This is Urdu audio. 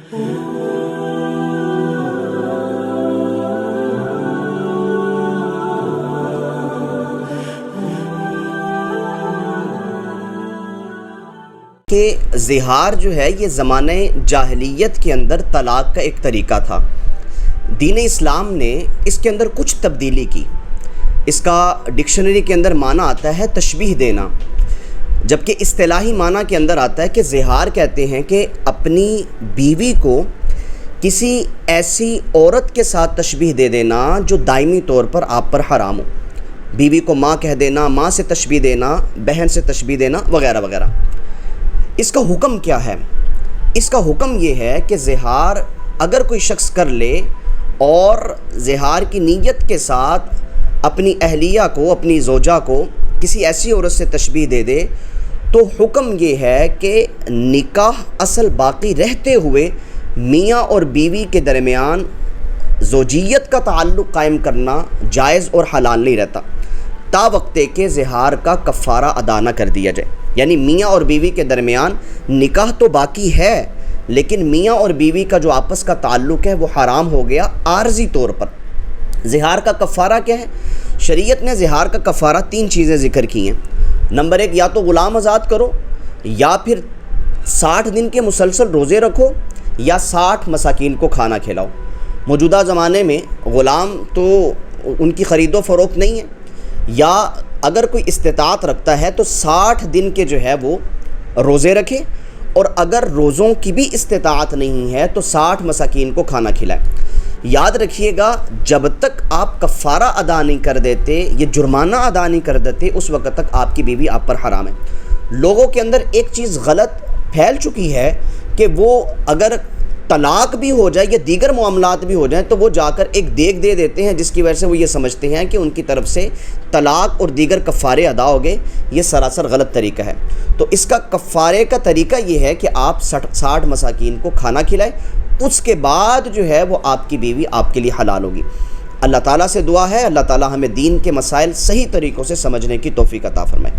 کہ زہار جو ہے یہ زمانہ جاہلیت کے اندر طلاق کا ایک طریقہ تھا۔ دین اسلام نے اس کے اندر کچھ تبدیلی کی۔ اس کا ڈکشنری کے اندر معنی آتا ہے تشبیہ دینا، جبکہ اصطلاحی معنی کے اندر آتا ہے کہ زہار کہتے ہیں کہ اپنی بیوی کو کسی ایسی عورت کے ساتھ تشبیہ دے دینا جو دائمی طور پر آپ پر حرام ہو۔ بیوی کو ماں کہہ دینا، ماں سے تشبیہ دینا، بہن سے تشبیہ دینا وغیرہ وغیرہ۔ اس کا حکم کیا ہے؟ اس کا حکم یہ ہے کہ زہار اگر کوئی شخص کر لے اور زہار کی نیت کے ساتھ اپنی اہلیہ کو، اپنی زوجہ کو کسی ایسی عورت سے تشبیہ دے دے تو حکم یہ ہے کہ نکاح اصل باقی رہتے ہوئے میاں اور بیوی کے درمیان زوجیت کا تعلق قائم کرنا جائز اور حلال نہیں رہتا تا وقتے کہ زہار کا کفارہ ادا نہ کر دیا جائے۔ یعنی میاں اور بیوی کے درمیان نکاح تو باقی ہے، لیکن میاں اور بیوی کا جو آپس کا تعلق ہے وہ حرام ہو گیا عارضی طور پر۔ زہار کا کفارہ کیا ہے؟ شریعت نے زہار کا کفارہ 3 چیزیں ذکر کی ہیں۔ نمبر 1، یا تو غلام آزاد کرو، یا پھر 60 دن کے مسلسل روزے رکھو، یا 60 مساکین کو کھانا کھلاؤ۔ موجودہ زمانے میں غلام تو ان کی خرید و فروخت نہیں ہے، یا اگر کوئی استطاعت رکھتا ہے تو 60 دن کے جو ہے وہ روزے رکھے، اور اگر روزوں کی بھی استطاعت نہیں ہے تو 60 مساکین کو کھانا کھلائے۔ یاد رکھیے گا، جب تک آپ کفارہ ادا نہیں کر دیتے، یہ جرمانہ ادا نہیں کر دیتے، اس وقت تک آپ کی بیوی آپ پر حرام ہے۔ لوگوں کے اندر ایک چیز غلط پھیل چکی ہے کہ وہ اگر طلاق بھی ہو جائے یا دیگر معاملات بھی ہو جائیں تو وہ جا کر ایک دیگ دے دیتے ہیں، جس کی وجہ سے وہ یہ سمجھتے ہیں کہ ان کی طرف سے طلاق اور دیگر کفارے ادا ہو گئے۔ یہ سراسر غلط طریقہ ہے۔ تو اس کا کفارے کا طریقہ یہ ہے کہ آپ 60 مساکین کو کھانا کھلائیں، اس کے بعد جو ہے وہ آپ کی بیوی آپ کے لیے حلال ہوگی۔ اللہ تعالیٰ سے دعا ہے اللہ تعالیٰ ہمیں دین کے مسائل صحیح طریقوں سے سمجھنے کی توفیق عطا فرمائے۔